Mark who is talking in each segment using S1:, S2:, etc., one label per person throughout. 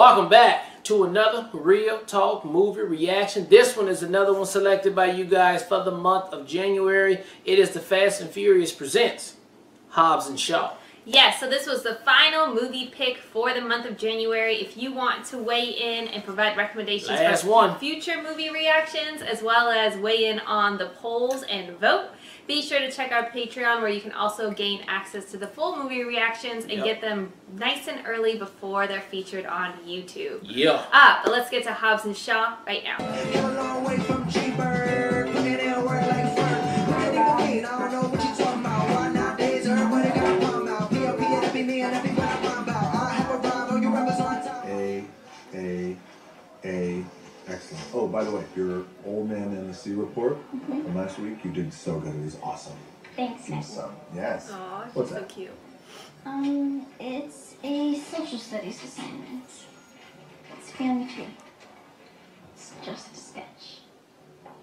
S1: Welcome back to another Real Talk movie reaction. This one is another one selected by you guys for the month of January. It is the Fast and Furious Presents Hobbs and Shaw.
S2: Yes, so this was the final movie pick for the month of January. If you want to weigh in and provide recommendations for future movie reactions, as well as weigh in on the polls and vote, be sure to check our Patreon, where you can also gain access to the full movie reactions and get them nice and early before they're featured on YouTube. But let's get to Hobbs and Shaw right now.
S3: Excellent. Oh, by the way, your Old Man and the Sea report from last week, you did so good. It was awesome.
S4: Thanks, guys.
S3: So, yes.
S2: Aw,
S3: what's
S2: so
S3: that?
S2: Cute.
S4: It's a social studies assignment. It's family tree. It's just a sketch.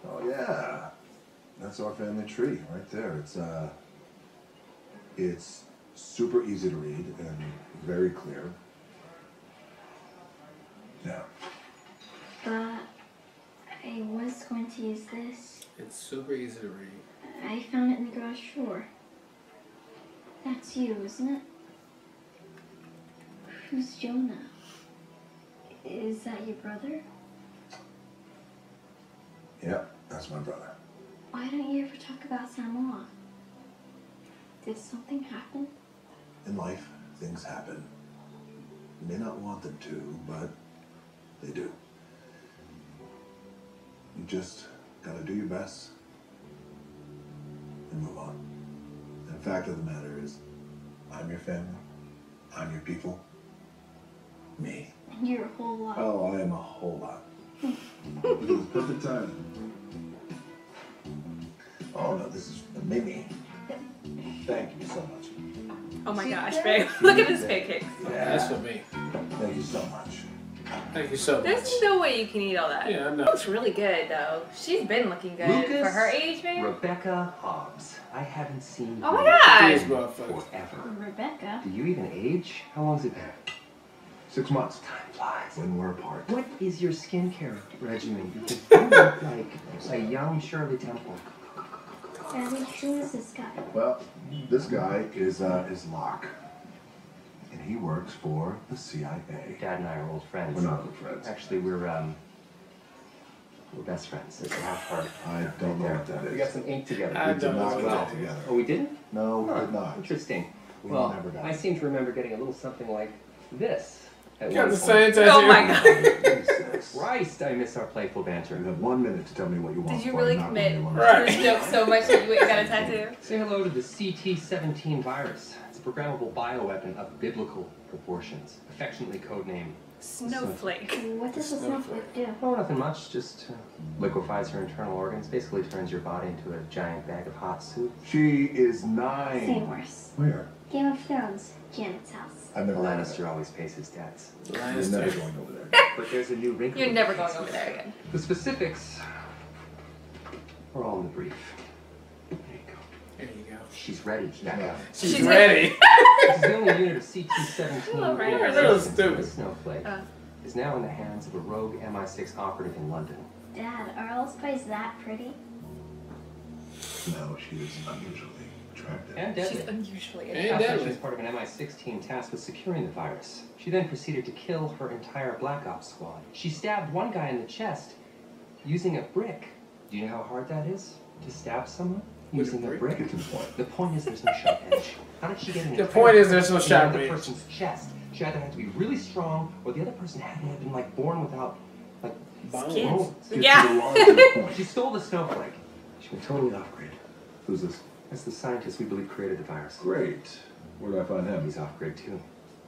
S3: Oh, yeah. That's our family tree right there. It's super easy to read and very clear. Yeah.
S4: But I was going to use this.
S1: It's super easy to read.
S4: I found it in the garage drawer. That's you, isn't it? Who's Jonah? Is that your brother?
S3: Yeah, that's my brother.
S4: Why don't you ever talk about Samoa? Did something happen?
S3: In life, things happen. You may not want them to, but they do. You just gotta do your best and move on. And the fact of the matter is, I'm your family, I'm your people, me.
S4: And you're a whole lot.
S3: Oh, I am a whole lot. It was perfect timing. Oh no, this is a mini. Thank you so much.
S2: Oh my gosh, babe. Look at his pancakes.
S3: Yeah,
S1: That's for me.
S3: Thank you so much.
S1: Thank you so much.
S2: There's no way you can eat all that.
S1: Yeah, I know.
S2: Looks really good, though. She's been looking good for her age, man.
S5: Rebecca Hobbs. I haven't seen
S2: Oh my
S1: These
S2: god.
S1: motherfuckers.
S5: forever.
S4: Rebecca?
S5: Do you even age? How long's it been?
S3: 6 months.
S5: Time flies.
S3: When we're apart.
S5: What is your skincare regimen? Because you look like a young Shirley Temple.
S4: Daddy, who is this guy?
S3: Well, this guy is Locke. And he works for the CIA.
S5: Dad and I are old friends.
S3: We're not old friends.
S5: Actually, we're best friends. It's a half heart.
S3: I don't know what that is.
S5: We got some ink together.
S1: I
S3: We did
S1: don't know
S3: not
S1: what
S3: get
S1: that
S3: that together.
S5: Oh, we didn't?
S3: No, we
S5: Huh,
S3: did not.
S5: Interesting.
S3: We
S5: Well,
S3: never got
S5: I
S3: it.
S5: seem to remember getting a little something like this. At
S1: You got
S5: one
S1: the
S5: point.
S1: same tattoo.
S2: Oh my god.
S5: Christ, I miss our playful
S3: You
S5: banter.
S3: have 1 minute to tell me what you want.
S2: Did you
S3: before I
S2: really
S3: knock on
S2: commit
S3: your lemon.
S1: Right.
S2: to this joke so much that you went and got a tattoo?
S5: Say hello to the CT-17 virus. It's a programmable bioweapon of biblical proportions, affectionately codenamed
S2: Snowflake.
S4: What does a snowflake do?
S5: Oh, nothing much. Just liquefies your internal organs. Basically turns your body into a giant bag of hot soup.
S3: She is 9.
S4: Same worse.
S3: Where?
S4: Game of Thrones. Janet's house.
S3: I've never heard of
S5: Lannister
S3: it.
S5: always pays his debts.
S3: You're
S1: Lannister.
S3: never going over there.
S5: But there's a new wrinkle.
S2: You're never going over there again.
S5: The specifics are all in the brief. There you go.
S1: There you go.
S5: She's ready. Back up.
S1: She's ready.
S5: This is the only unit of CT-17
S2: Oh, right.
S5: organization.
S1: That was stupid.
S5: The Snowflake is now in the hands of a rogue MI6 operative in London.
S4: Dad, are all spies that pretty?
S3: No, she is unusually attractive.
S5: And
S2: She's
S5: deadly.
S2: unusually
S1: And
S2: attractive.
S1: deadly.
S5: She was part of an MI6 team tasked with securing the virus. She then proceeded to kill her entire Black Ops squad. She stabbed one guy in the chest using a brick. Do you know how hard that is? To stab someone using a brick?
S3: Get to the point.
S5: The point is there's no sharp edge. How did she get an
S1: The
S5: entire
S1: point is there's no
S5: brick in
S1: sharp
S5: the
S1: edge.
S5: person's chest? She either had to be really strong, or the other person had to have been like born without like
S2: Skin.
S5: bones.
S3: Get to the
S2: Yeah.
S3: logical point.
S5: She stole the snowflake.
S3: She went totally off grid. Who's this?
S5: That's the scientist we believe created the virus.
S3: Great. Where do I find him?
S5: He's off grid too.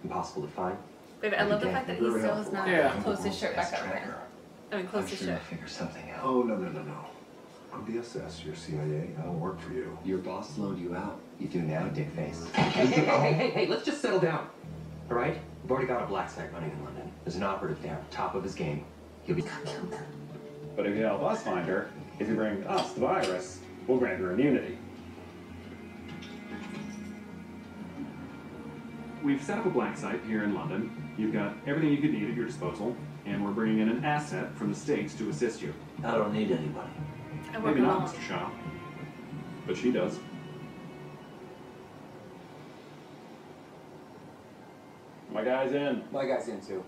S5: Impossible to find.
S2: Baby, I love the fact that he still has not
S1: Yeah.
S2: closed his shirt back up, man. I mean, closed his shirt.
S5: figure something out.
S3: Oh, no. I'm DSS. You're CIA. I don't work for you.
S5: Your boss loaned you out. You do now, dickface. Hey, let's just settle down. All right? We've already got a black site running in London. There's an operative down, top of his game. He'll be...
S6: But if you help us find her, if you bring us the virus, we'll grant her immunity. we've set up a black site here in London. You've got everything you could need at your disposal, and we're bringing in an asset from the States to assist you.
S7: I don't need anybody.
S6: Maybe not, Mr. Shaw. But she does. My guy's in.
S5: My guy's in too.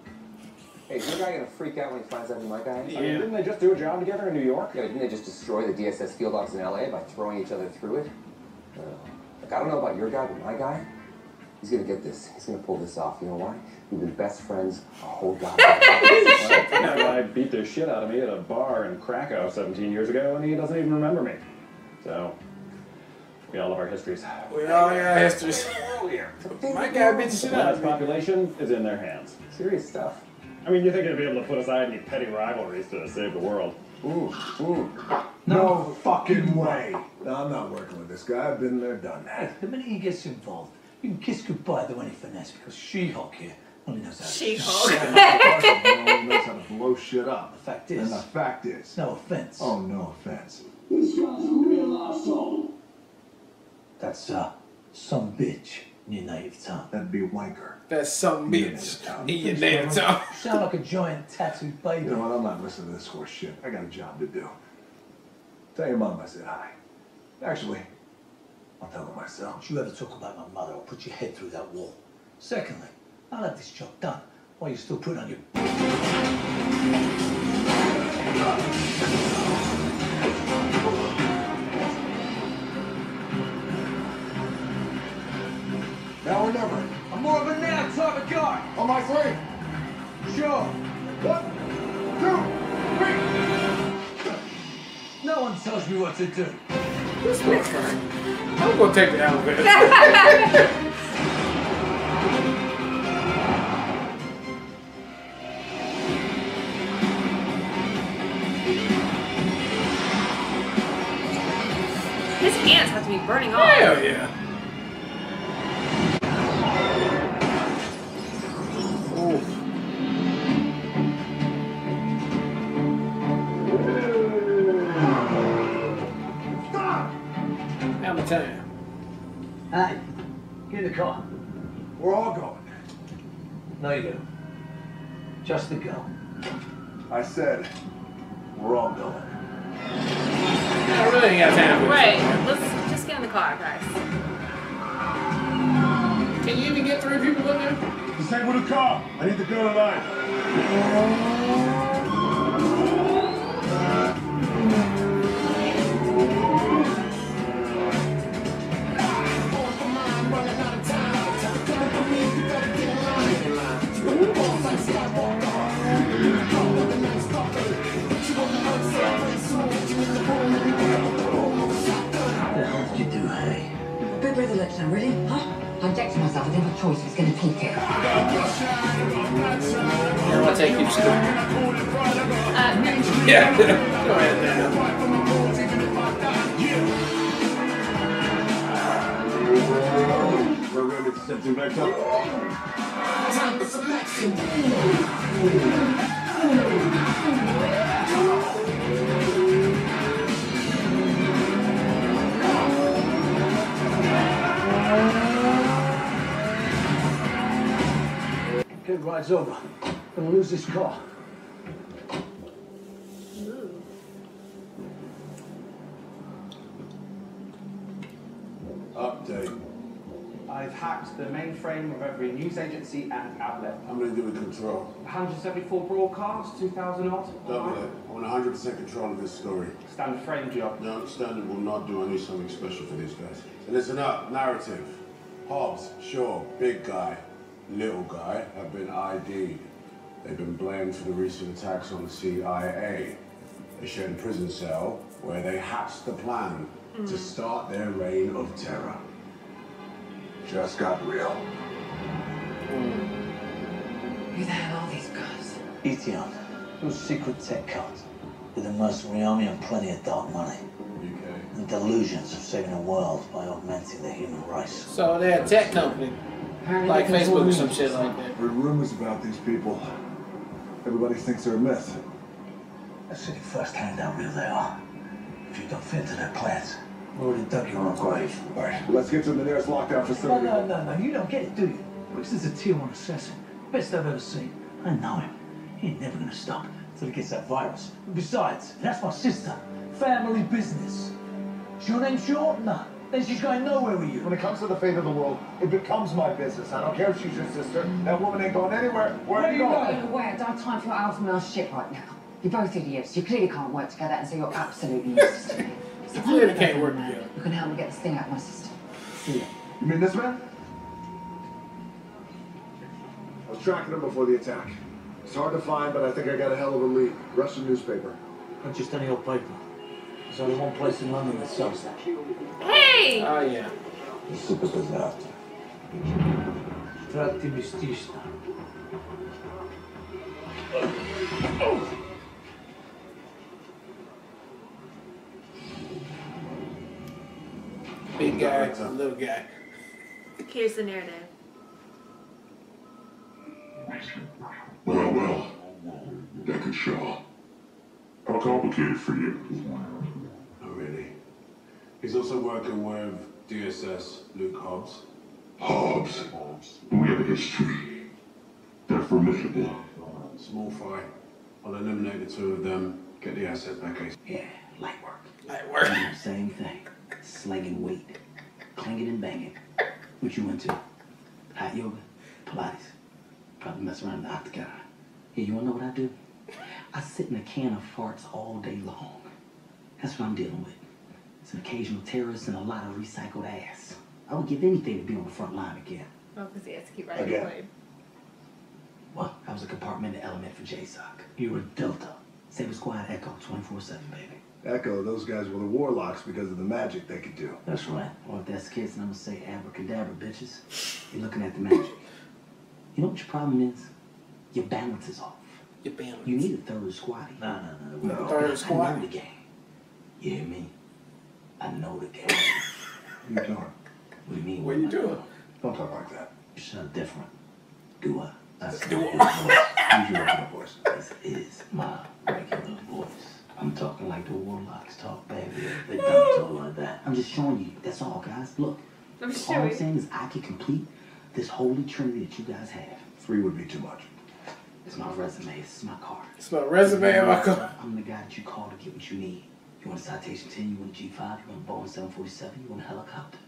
S5: Hey, is your guy gonna freak out when he finds out who my guy is?
S6: I mean, didn't they just do a job together in New York?
S5: Yeah, but didn't they just destroy the DSS field office in LA by throwing each other through it? Look, I don't know about your guy, but my guy, he's gonna get this. He's gonna pull this off. You know why? We've been best friends a whole goddamn time.
S6: That guy beat the shit out of me at a bar in Krakow 17 years ago, and he doesn't even remember me. So, we all have our histories.
S1: We all have our histories. My guy beat the shit out of
S6: The
S1: me.
S6: population is in their hands.
S5: Serious stuff.
S6: I mean, you think they'd be able to put aside any petty rivalries to save the world?
S3: No fucking way. No, I'm not working with this guy. I've been there, done that.
S7: The minute he gets involved, you can kiss goodbye to any finesse because She-Hulk here only knows how to...
S2: She-Hulk.
S3: Only knows how to blow shit up.
S7: The fact is...
S3: And the fact is...
S7: No offense.
S3: Oh, no offense.
S8: This guy's a real arsehole.
S7: That's, some bitch in your native tongue.
S3: That'd be wanker.
S1: That's some bitch in your native tongue.
S7: You sound like a giant tattooed baby.
S3: You know what? I'm not listening to this horse shit. I got a job to do. Tell your mom I said hi. Actually, I'll tell her myself.
S7: Don't you ever talk about my mother, I'll put your head through that wall. Secondly, I'll have this job done while you're still putting on your...
S3: Now or never.
S7: I'm more of a now type of guy.
S3: On my three.
S7: Sure.
S3: 1, 2, 3.
S7: No one tells me what to do.
S1: This motherfucker. I'm gonna take the elevator.
S2: His hands have to be burning off.
S1: Hell yeah. Time.
S7: Hey, get in the car.
S3: We're all going.
S7: No, you don't. Just the girl.
S3: I said, we're all going.
S1: I really ain't got time for this.
S2: Right, let's just get in the car, guys.
S1: Can you even get 3 people in there?
S3: Disable the car. I need the girl alive.
S9: I'm ready, huh? I injected myself. I didn't have a choice. I was going to take it.
S1: I want to take you to school. Yeah. Go ahead, Dan.
S3: We're ready to send you back up.
S8: Time for selection.
S7: Kid ride's over. Gonna lose this car.
S3: Update.
S10: I've hacked the mainframe of every news agency and outlet.
S3: How many do we control?
S10: 174 broadcasts, 2,000 odd.
S3: Double it. I want 100% control of this story.
S10: Standard frame job.
S3: No, standard will not do. I need something special for these guys. So listen up. Narrative. Hobbs, Shaw, big guy, little guy have been ID'd. They've been blamed for the recent attacks on the CIA. They shared a prison cell where they hatched the plan to start their reign of terror. Just got real.
S9: Who the hell are these guys?
S7: Etion, those secret tech cards with a mercenary army and plenty of dark money.
S3: UK.
S7: The delusions of saving the world by augmenting the human race.
S1: So they're a tech company, like Facebook or some shit like that.
S3: Heard rumors about these people. Everybody thinks they're a myth.
S7: Let's see firsthand how real they are. If you don't fit into their plans, we already dug your own grave.
S3: All right, let's get to the nearest lockdown facility.
S7: No, you don't get it, do you? This is a tier 1 assassin. Best I've ever seen. I know him. He ain't never gonna stop until he gets that virus. And besides, that's my sister. Family business. Is your name Shaw? Nah. Then she's going nowhere with you.
S11: When it comes to the fate of the world, it becomes my business. I don't care if she's your sister. That woman ain't going anywhere. Where are you going?
S9: Away. I don't have time for your alpha male shit right now. You're both idiots. You clearly can't work together, and so you're absolutely useless to me.
S1: You clearly can't work together.
S9: You can help me get this thing out of my system. See ya.
S11: You mean this man? I was tracking him before the attack. It's hard to find, but I think I got a hell of a lead. Russian newspaper.
S7: Not just any old paper. There's only one place in London that sells that.
S2: Hey!
S1: Oh, yeah.
S11: The super disaster.
S7: Tratti mistishna.
S1: Big guy, little guy.
S2: Here's the narrative.
S8: Well, Deckard Shaw. How complicated for you?
S3: Not really. He's also working with DSS Luke Hobbs.
S8: Hobbs. We have a history. They're formidable.
S3: Small fry. I'll eliminate the two of them, get the asset back.
S7: Yeah, light work.
S1: Light work.
S7: Same thing. Slinging weight. Clinging and banging. What you into? Hot yoga? Pilates? Probably mess around in the octagon. Yeah, you wanna know what I do? I sit in a can of farts all day long. That's what I'm dealing with. Some occasional terrorists and a lot of recycled ass. I would give anything to be on the front line again.
S2: Oh, because he has to keep riding the plane.
S7: Well, I was a compartmented element for JSOC. You were Delta. Saber Squad Echo 24/7, baby.
S11: Echo, those guys were the warlocks because of the magic they could do.
S7: That's right. Or if that's the case, then I'm gonna say abracadabra, bitches. You're looking at the magic. You know what your problem is? Your balance is off.
S1: Your balance.
S7: You need a third squatty. No.
S1: Third squad.
S7: I know the game. You hear me? I know the game.
S11: What are you doing?
S7: What do you mean?
S1: What are you doing?
S11: Don't talk like that.
S7: You sound different. Do I? That's
S1: Do
S11: Use your regular voice.
S7: This is my regular voice. I'm talking like the warlocks talk, baby. They don't talk like that. I'm just showing you. That's all, guys. Look.
S2: I'm
S7: All I'm saying is I can complete this holy trinity that you guys have.
S11: 3 would be too much.
S7: It's my resume. This is my card.
S1: It's my resume and my car.
S7: I'm the guy that you call to get what you need. You want a Citation 10, you want a G5, you want a Boeing 747, you want a helicopter.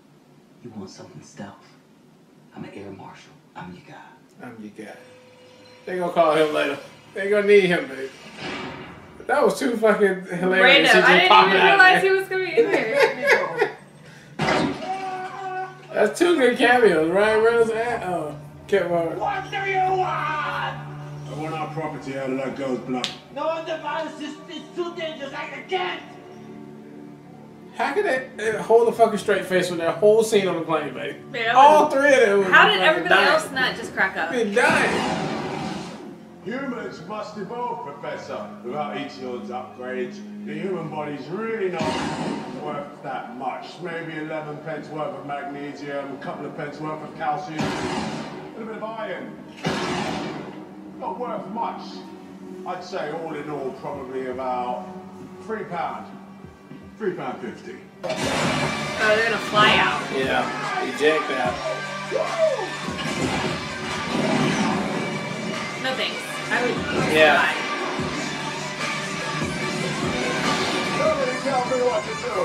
S7: You want something stealth. I'm an air marshal. I'm your guy.
S1: I'm your guy. They gonna call him later. They gonna need him, baby. But that was too fucking hilarious.
S2: Random. I didn't even realize he was gonna be in here.
S1: That's 2 good cameos. Ryan Reynolds and Kevin Hart.
S7: What do you want?
S3: I want our property out of that girl's blood.
S7: No, the virus is too dangerous. I can't.
S1: How could they hold a fucking straight face with that whole scene on the plane, baby?
S2: Man,
S1: All 3 of them.
S2: how did everybody else not just crack up?
S1: Been dying.
S3: Humans must evolve, Professor. Without each other's upgrades, the human body's really not worth that much. Maybe 11 pence worth of magnesium, a couple of pence worth of calcium, a little bit of iron. Not worth much. I'd say all in all, probably about £3. £3.50.
S2: Oh, they're gonna fly out.
S1: Yeah, eject that.
S2: No thanks. I would
S1: Yeah.
S2: fly.
S3: Nobody tell me what to do.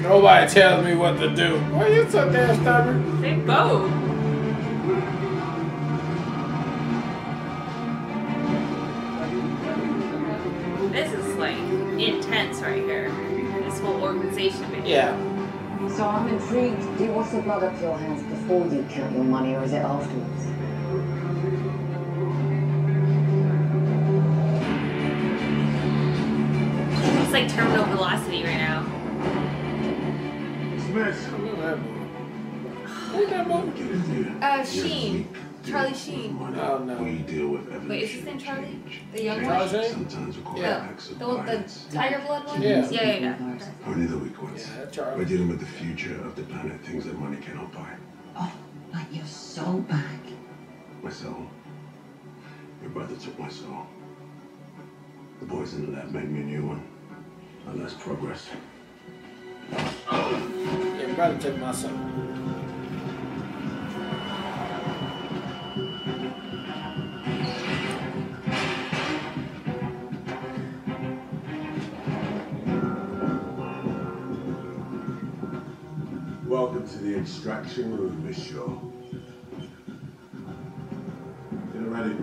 S1: Nobody tells me what to do. Why you so damn stubborn?
S2: They both. This is like intense right here. This whole organization video.
S1: Yeah.
S9: So I'm intrigued. Do you wash the blood up your hands before you count your money, or is it afterwards?
S2: It's like terminal velocity right now.
S3: Smith.
S1: Who's that movie?
S2: Sheen. Charlie Sheen.
S1: Oh, no.
S3: We deal with evolution.
S2: Wait, is his name Charlie? The young
S1: Charlie
S2: one?
S1: Sheen?
S3: Sometimes require
S1: Yeah.
S3: acts of
S2: The
S3: violence.
S2: tiger blood one?
S1: Yeah.
S2: Yeah.
S3: Only the weak ones.
S1: Yeah,
S3: We're
S1: Charlie.
S3: dealing with the future of the planet, things that money cannot buy.
S9: Oh, like your soul back.
S3: My soul. Your brother took my soul. The boys in the lab made me a new one. And that's progress.
S1: Yeah, brother took my son.
S3: Welcome to the extraction room, Miss Shaw. Dinner ready?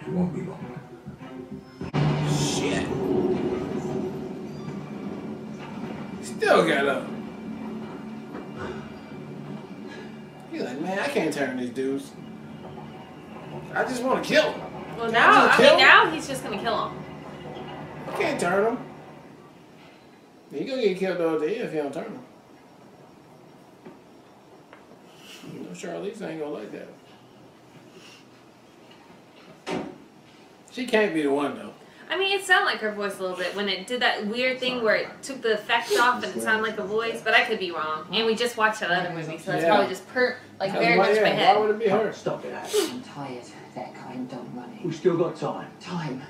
S3: It won't be long.
S1: Shit. Still got up. He's like, man, I can't turn these dudes. I just want to kill him.
S2: Well, now he's just gonna kill him.
S1: I can't turn him. He gonna get killed all day if he don't turn him. You know, Charlize ain't gonna like that. She can't be the one though.
S2: I mean, it sounded like her voice a little bit when it did that weird thing where it took the effect off and it sounded like a voice, but I could be wrong. And we just watched that other movie, so that's probably just very much my head.
S1: Why would it be her?
S7: Stop it,
S9: I'm tired. That kind done running.
S7: We still got time.
S9: Time?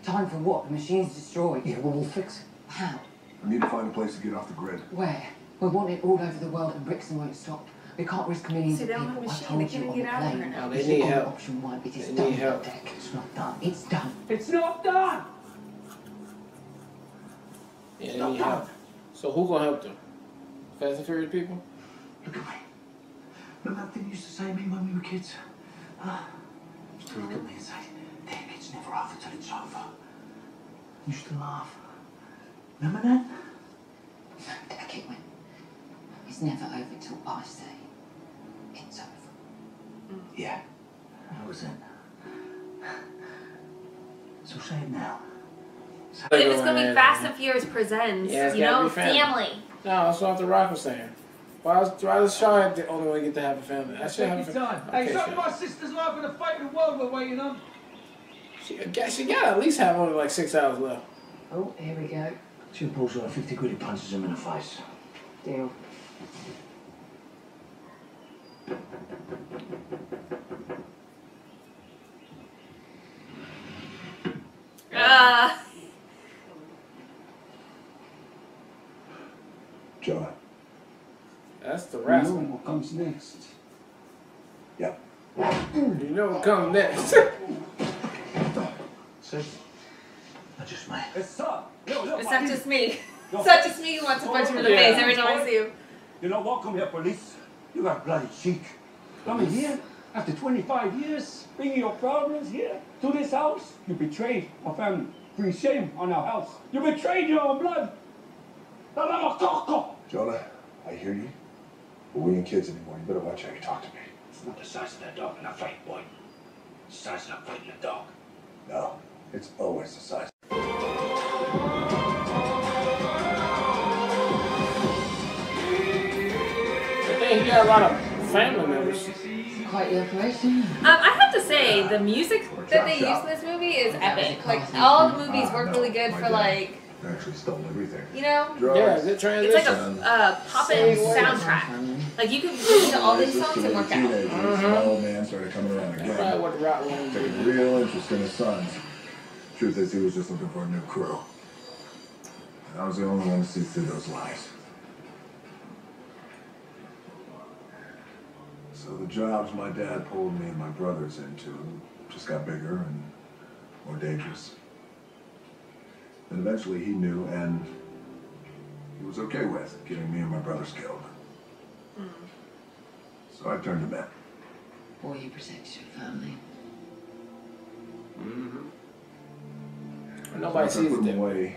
S9: Time for what? The machine's destroyed.
S11: Yeah, well, we'll fix it.
S9: How?
S11: I need to find a place to get off the grid.
S9: Where? We want it all over the world and Brixton won't stop. We can't risk millions of
S2: they don't
S9: people.
S2: have a
S9: I
S2: machine.
S9: told
S2: They
S9: you
S2: can't
S9: on
S2: get
S9: the
S2: out of
S9: plane.
S2: here now.
S1: They
S9: It's
S1: need
S9: all
S1: help.
S9: Option one. It is
S1: They
S9: done,
S1: need help.
S9: Deck. It's not done. It's done.
S7: It's not done.
S1: Yeah, they need help. So who gonna help them? Fast and Furious people?
S7: Look at me. Remember that thing you used to say to me when we were kids? You used to look at me and say, Dick, it's never over till it's over. You used to laugh. Remember that?
S9: No, Deck, it went. It's never over till I say it's over.
S7: Yeah, that was it. So say it now.
S2: If it's gonna be Fast and Furious Presents, you know, family.
S1: No, that's what the Rock was saying. Why does Shaw have the only way to get to have a family? I should have a family.
S12: Hey, something my sister's life in the fate of the world we're waiting on.
S1: She got to at least have only like 6 hours left.
S9: Oh, here we go.
S7: Two pulls like 50 quid, he punches him in the face.
S9: Deal.
S3: John.
S1: That's the
S12: You
S1: rest.
S12: know what comes next.
S3: Yep.
S1: You know what comes next.
S7: See? Not just me.
S12: It's up. Look,
S2: It's not just me. It's not just me who wants to punch him in the face every time I see you.
S12: You know what? Come here, police. You got bloody cheek. Coming here after 25 years, bringing your problems here to this house. You betrayed our family. Bring shame on our house. You betrayed your own blood.
S3: Jonah, I hear you. But we ain't kids anymore. You better watch how you talk to me.
S12: It's not the size of that dog in a fight, boy. It's the size of that fighting a dog.
S3: No, it's always the size.
S1: I think he got a lot of family members.
S9: Quite the operation.
S2: I have to say, the music that they use in this movie is epic. Like, all the movies work really good for, like,
S3: Actually stole everything.
S2: you know?
S1: Yeah, good transition.
S2: It's like a poppin' soundtrack. Like, you could listen to all these songs and work out.
S3: My old man started coming around
S1: Probably
S3: again.
S1: what the Rock was
S3: Taking a real interest in his sons. Truth is, he was just looking for a new crew. And I was the only one to see through those lies. So the jobs my dad pulled me and my brothers into just got bigger and more dangerous. And eventually he knew, and he was okay with getting me and my brothers killed. So I turned to men.
S9: Or you protect your family.
S1: Nobody
S3: So
S1: sees
S3: I
S1: it
S3: put
S1: that
S3: them
S1: way.
S3: away.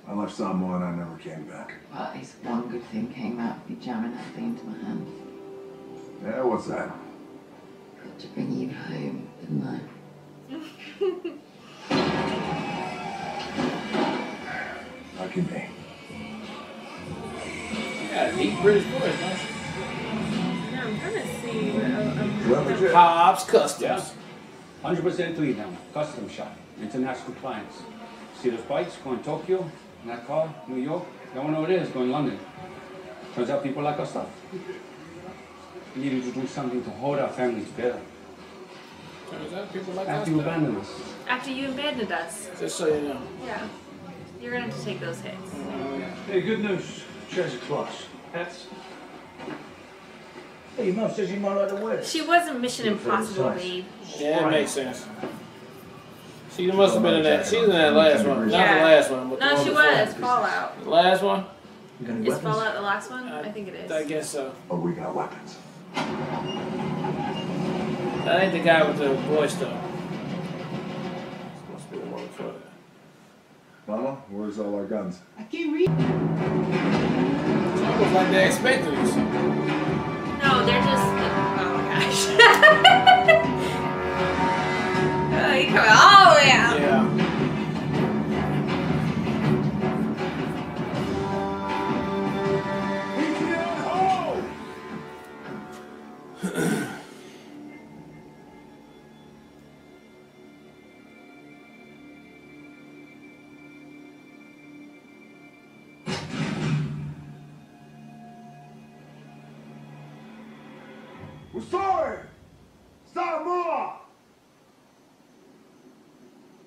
S3: I left someone, I never came back.
S9: Well, at least one good thing came out of you jamming that thing into my hand.
S3: Yeah, what's that?
S9: Got to bring you home, didn't I?
S3: Lucky me.
S1: Yeah, deep British voice, huh?
S2: Yeah, I'm trying to see.
S1: Hobbs Customs.
S12: 100% clean now. Custom shop. International clients. See those bikes going Tokyo? And that car, New York? That one over there is going London. Turns out people like our stuff. We needed to do something to hold our family together.
S1: Turns out people like
S12: After you abandoned us.
S2: After you abandoned us.
S1: Just so you know.
S2: Yeah. You're gonna have to take those hits.
S7: Hey, good news. Chairs are close. Hats. Hey, your mum says you might like to wear it.
S2: She was a Mission Impossible lead.
S1: Yeah, it makes sense. She must have been in that. She's in that last one.
S2: Yeah.
S1: Not the last one, but the
S2: no,
S1: one
S2: she
S1: before.
S2: was. Fallout.
S1: The last one?
S2: Is Fallout the last one? I think it is.
S1: I guess so.
S11: Oh, we got weapons.
S1: That ain't the guy with the voice, though. This must be the one before that.
S11: Mama, where's all our guns?
S9: I can't read.
S1: It's almost like they expected us.
S2: No, they're just. Oh my gosh. Oh, you coming all the way out.
S1: Yeah.
S11: We're sorry! Samoa!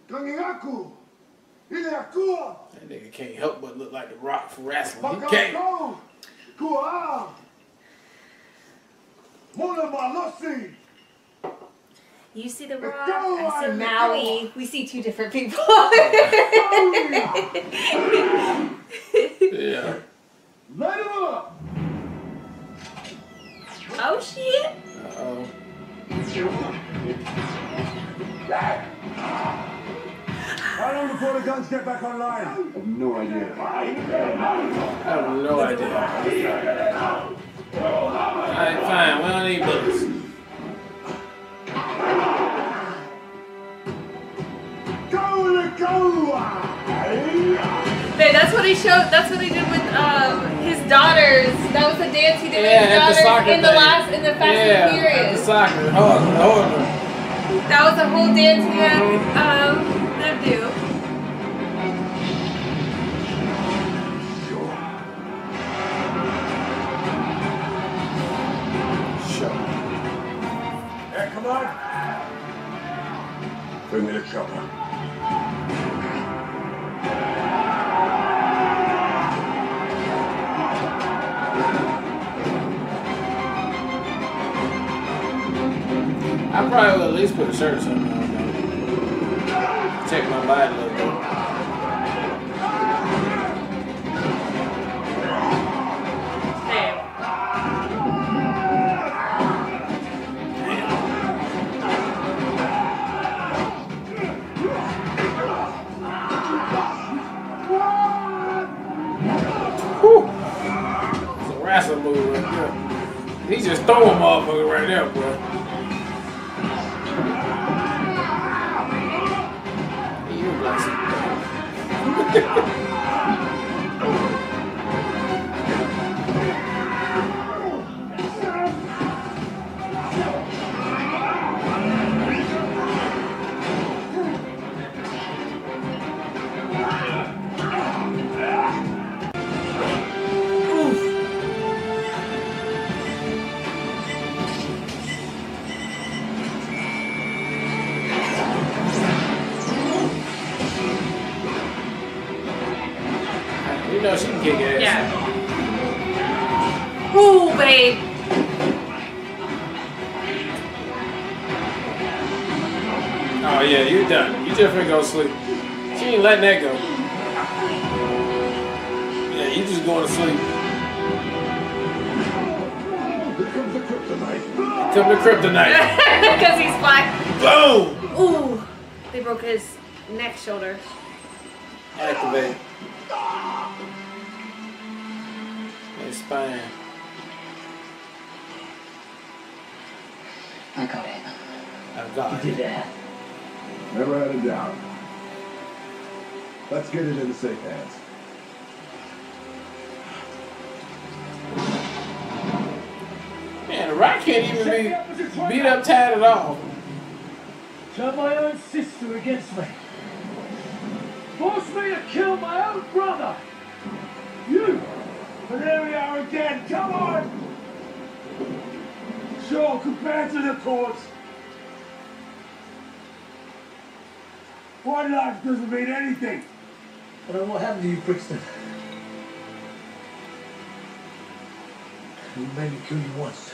S11: Kangigaku! Ileakua!
S1: That nigga can't help but look like the Rock for wrestling. He
S11: Bakao!
S1: can't.
S11: Kua! Mona Malosi!
S2: You see the Rock, I see Maui. We see two different people.
S1: Yeah.
S11: Light him up!
S2: Oh shit!
S1: Uh-oh.
S11: How long before the guns get back online? I have no idea.
S1: I have no idea. Alright, fine. We don't need bullets.
S2: Hey, that's what he showed. That's what he did with his daughters. That was the dance he did with his daughters in the Fast and Furious.
S1: The soccer. Hold on.
S2: That was the whole dance he had them do.
S11: Hey, come on! Bring me the chopper.
S1: I probably will at least put a shirt or something on. Check my body a little bit. It's a wrestling move right there. He's just throwing motherfucker right there, bro. You bless him. You know she can kick ass.
S2: Yeah. Ooh, babe.
S1: Oh yeah, you done. You just finna go sleep. She ain't letting that go. Yeah, you just going to sleep.
S11: Here comes the kryptonite.
S1: Come to kryptonite.
S2: Because he's black.
S1: Boom!
S2: Ooh. They broke his neck shoulder.
S1: Activate. His spine.
S9: I got it.
S1: I've got it.
S11: You did that. Never had a doubt. Let's get it into safe hands.
S1: Man, the Rock can't even be beat up tired at all.
S13: Turn my own sister against me. Force me to kill my own brother. You.
S11: But there we are again. Come on. Sure, compared to the courts. One life doesn't mean anything.
S13: I don't know what happened to you, Brixton. You made me kill you once.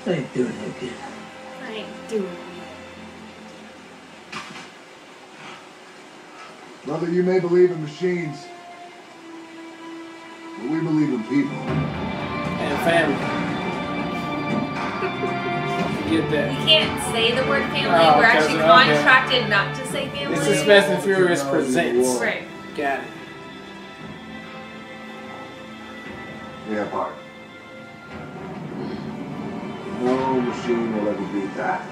S13: I ain't doing it again.
S2: I ain't doing it.
S11: Brother, you may believe in machines, but we believe in people.
S1: And family. Get that.
S2: We can't say the word family.
S1: Oh,
S2: We're
S1: okay,
S2: actually contracted not to say family.
S1: This is Fast and Furious Presents.
S2: Right.
S1: Got it.
S11: Yeah, part. No machine will ever beat that.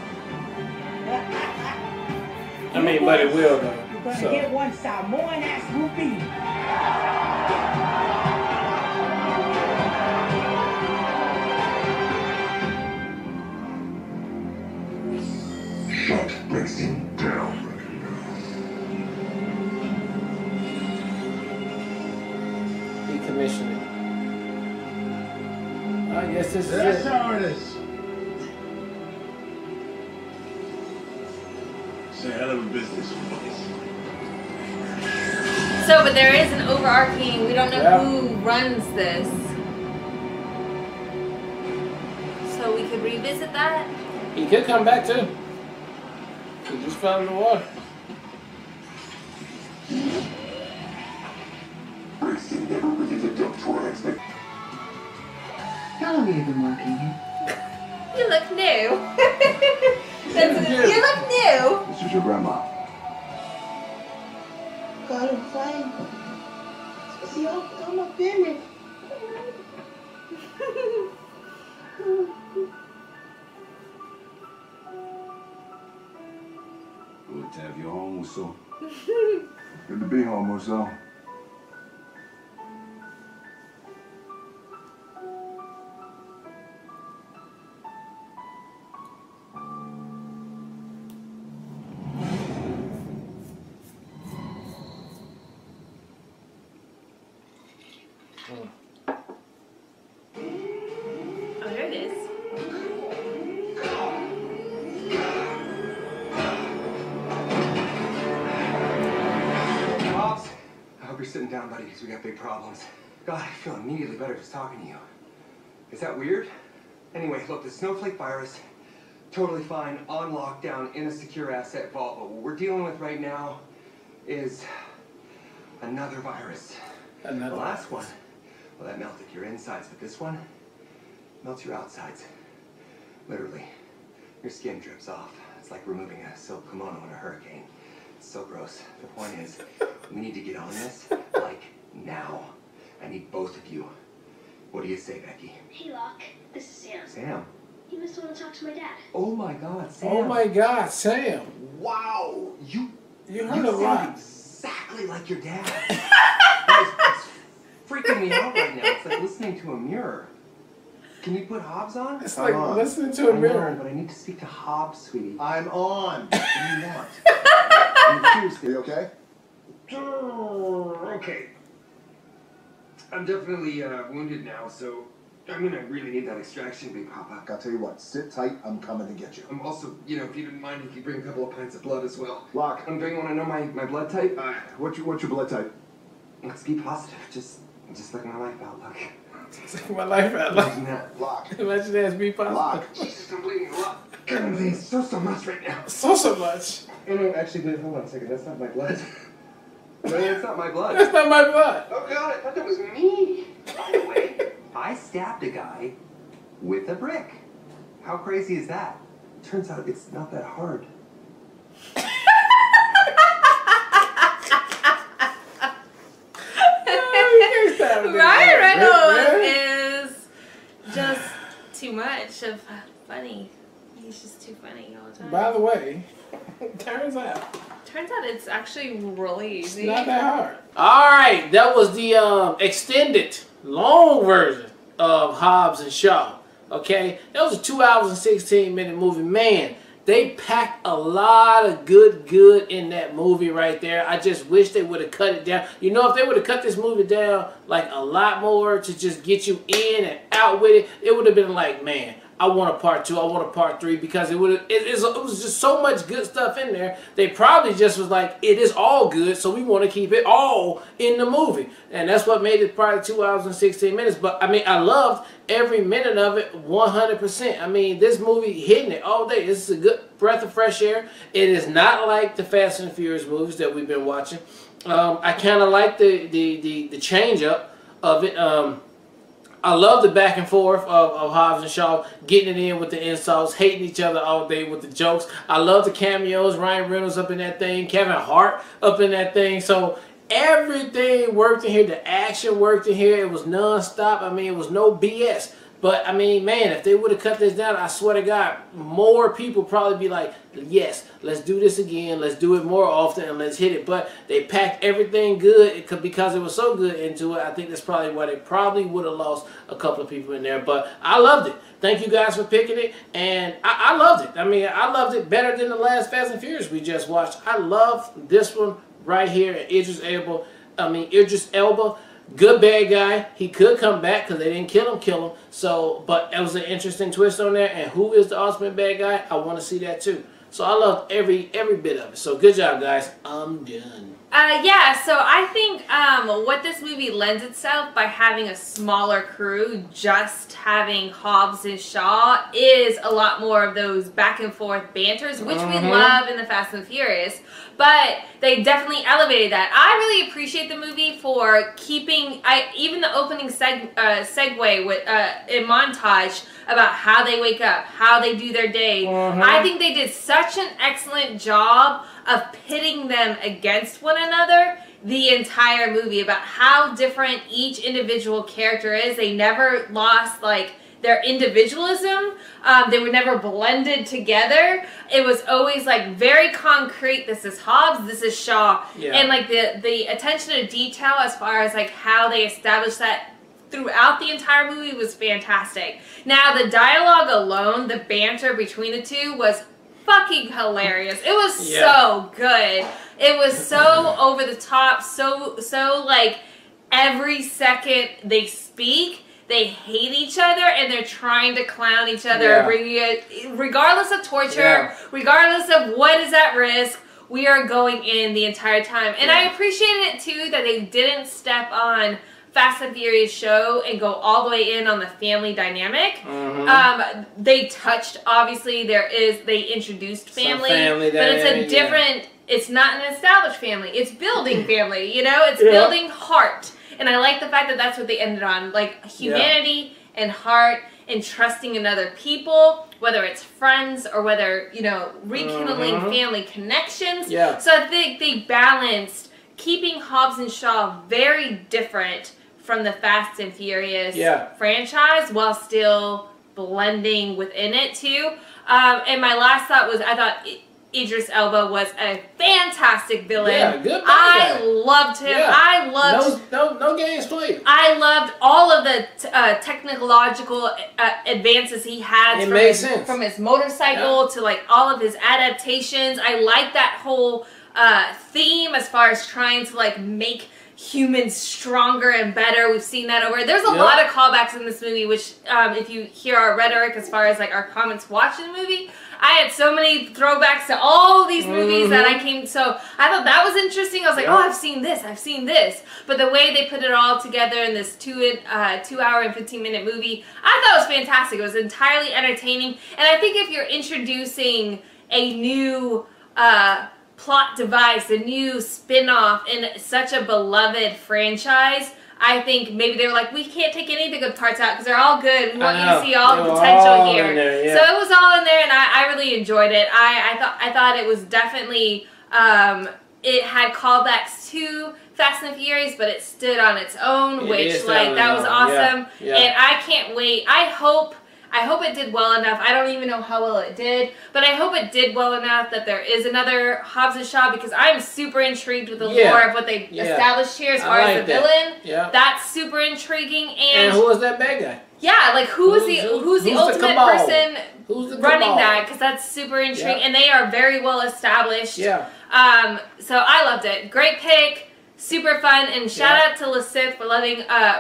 S1: I mean, but it will though.
S14: You're gonna
S1: So.
S14: get one Samoan ass whoopee.
S8: Shut breaks him down.
S1: Decommissioning. I guess this is
S11: That's
S1: it.
S11: how it is.
S3: It's a hell of a business, boys.
S2: So, but there is an overarching, we don't know who runs this. So we could revisit that.
S1: He could come back too. He just fell in the water.
S8: Brixton never really lived up to our expectations.
S9: How long have you been working here?
S2: You look new. You look new.
S11: This is your grandma.
S15: God, I'm fine. See, I'm a family.
S3: Good to have you home, Musso.
S11: Good to be home, Musso.
S2: Oh, there it is.
S5: Hobbs, I hope you're sitting down, buddy, because we got big problems. God, I feel immediately better just talking to you. Is that weird? Anyway, look, the snowflake virus, totally fine, on lockdown, in a secure asset vault, but what we're dealing with right now is another virus.
S1: Another
S5: the last one, well, that melted your insides, but this one melts your outsides. Literally. Your skin drips off. It's like removing a silk kimono in a hurricane. It's so gross. The point is, we need to get on this, like, now. I need both of you. What do you say, Becky?
S4: Hey, Locke. This is Sam.
S5: Sam?
S4: You must want to talk to my dad.
S5: Oh my God, Sam.
S1: Oh my God, Sam.
S5: Wow. You
S1: heard a lot.
S5: Exactly like your dad. It's freaking me out right now. It's like listening to a mirror. Can you put Hobbs on?
S1: It's like listening to a mirror.
S5: I know, but I need to speak to Hobbs, sweetie.
S11: I'm on. What do you want?
S5: Seriously.
S11: Are you okay?
S5: Okay. I'm definitely wounded now, so I'm gonna really need that extraction, Big Papa.
S11: I'll tell you what, sit tight, I'm coming to get you.
S5: I'm also, if you didn't mind, if you bring a couple of pints of blood as well.
S11: Locke.
S5: Don't you want to know my blood type?
S11: What's your blood type?
S5: Let's be positive. Just like my life outlook.
S1: Just like my life outlook.
S5: Imagine that.
S11: Locke.
S1: Imagine that as be positive.
S11: Locke.
S5: Jesus, I'm bleeding a lot. God, I'm bleeding so much right now.
S1: So much.
S5: Oh no, actually, wait, hold on a second. That's not my blood. No, it's not my blood.
S1: That's not my blood.
S5: Oh God, I thought that was me. By the way, I stabbed a guy with a brick. How crazy is that? Turns out it's not that hard.
S2: Ryan Reynolds is just too much of funny. He's just too funny all the time.
S1: By the way, turns out
S2: it's actually really easy.
S1: it's not that hard. All right, that was the extended, long version of Hobbs and Shaw. Okay, that was a 2 hours and 16-minute movie. Man, they packed a lot of good in that movie right there. I just wish they would have cut it down. You know, if they would have cut this movie down like a lot more to just get you in and out with it, it would have been like, man, I want a part 2, I want a part 3, because it was just so much good stuff in there. They probably just was like, it is all good, so we want to keep it all in the movie. And that's what made it probably 2 hours and 16 minutes. But, I mean, I loved every minute of it 100%. I mean, this movie hitting it all day. This is a good breath of fresh air. It is not like the Fast and Furious movies that we've been watching. I kind of like the change up of it. I love the back and forth of Hobbs and Shaw, getting it in with the insults, hating each other all day with the jokes. I love the cameos. Ryan Reynolds up in that thing. Kevin Hart up in that thing. So everything worked in here. The action worked in here. It was non-stop. I mean, it was no BS. But, I mean, man, if they would have cut this down, I swear to God, more people probably be like, yes, let's do this again. Let's do it more often and let's hit it. But they packed everything good because it was so good into it. I think that's probably why they probably would have lost a couple of people in there. But I loved it. Thank you guys for picking it. And I loved it. I mean, I loved it better than the last Fast and Furious we just watched. I love this one right here. Idris Elba. Good bad guy. He could come back because they didn't kill him. So, but it was an interesting twist on there. And who is the ultimate bad guy? I want to see that too. So I loved every bit of it. So good job, guys. I'm done.
S2: Yeah, so I think what this movie lends itself by having a smaller crew, just having Hobbs and Shaw, is a lot more of those back and forth banters, which we love in the Fast and Furious. But they definitely elevated that. I really appreciate the movie for keeping, even the opening segue with in montage about how they wake up, how they do their day. I think they did such an excellent job of pitting them against one another the entire movie, about how different each individual character is. They never lost like their individualism. They were never blended together. It was always like very concrete. This is Hobbs, this is Shaw. And like the attention to detail as far as like how they established that throughout the entire movie was fantastic. Now the dialogue alone, the banter between the two was fucking hilarious. It was so good. It was so over the top, so like every second they speak, they hate each other and they're trying to clown each other, bringing it, regardless of torture, regardless of what is at risk, we are going in the entire time. And I appreciated it too that they didn't step on Fast and Furious show and go all the way in on the family dynamic. They touched, obviously they introduced family but it's a different, it's not an established family, it's building family, you know, it's building heart. And I like the fact that that's what they ended on, like humanity and heart and trusting in other people, whether it's friends or whether, you know, rekindling family connections. So I think they balanced keeping Hobbs and Shaw very different from the Fast and Furious franchise while still blending within it too. And my last thought was, I thought Idris Elba was a fantastic villain.
S1: Yeah, good.
S2: I loved him. I loved
S1: no games played.
S2: I loved all of the technological advances he had from his motorcycle to like all of his adaptations. I like that whole theme as far as trying to like make humans stronger and better. We've seen that over. There's a lot of callbacks in this movie, which if you hear our rhetoric as far as like our comments watching the movie, I had so many throwbacks to all these movies that I came, so I thought that was interesting. I was like, oh, I've seen this, I've seen this. But the way they put it all together in this 2 hour and 15-minute movie, I thought it was fantastic. It was entirely entertaining. And I think if you're introducing a new plot device, a new spin-off in such a beloved franchise, I think maybe they were like, we can't take any of the good parts out because they're all good. We want you to see all the potential here. So it was all in there, and I really enjoyed it. I thought it was definitely it had callbacks to Fast and Furious, but it stood on its own, which like that was awesome. And I can't wait. I hope it did well enough. I don't even know how well it did, but I hope it did well enough that there is another Hobbs and Shaw, because I'm super intrigued with the lore of what they established here as far as the villain. That's super intriguing. And
S1: who was that bad guy?
S2: Yeah, like who's the ultimate person running that? Because that's super intriguing, and they are very well established. So I loved it. Great pick, super fun, and shout out to Lasith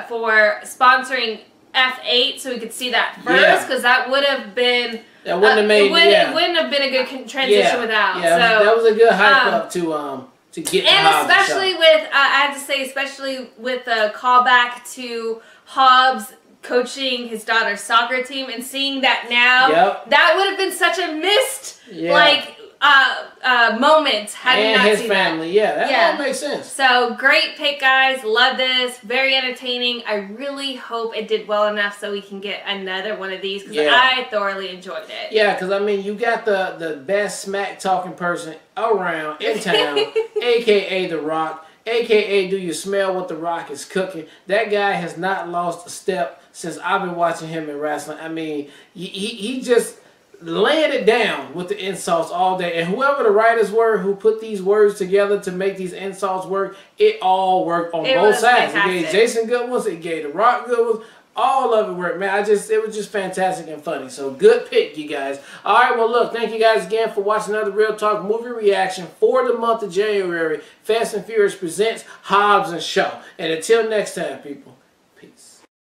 S2: for sponsoring F8 so we could see that first, because that would have been it wouldn't have been a good transition without. So
S1: that was a good hype up to get.
S2: And especially with I have to say, especially with the callback to Hobbs coaching his daughter's soccer team and seeing that now, that would have been such a missed like moments had you not
S1: his
S2: seen
S1: family.
S2: that.
S1: Yeah, that all makes sense.
S2: So great pick, guys. Love this. Very entertaining. I really hope it did well enough so we can get another one of these because I thoroughly enjoyed it.
S1: Yeah, because I mean, you got the best smack talking person around in town, aka The Rock. AKA, do you smell what The Rock is cooking? That guy has not lost a step since I've been watching him in wrestling. I mean, he just laying it down with the insults all day. And whoever the writers were who put these words together to make these insults work, it all worked on both sides. Fantastic. It gave Jason good ones, it gave The Rock good ones. All of it worked, man. It was just fantastic and funny. So good pick, you guys. All right, well, look, thank you guys again for watching another Real Talk movie reaction for the month of January. Fast and Furious presents Hobbs and Shaw. And until next time, people, peace.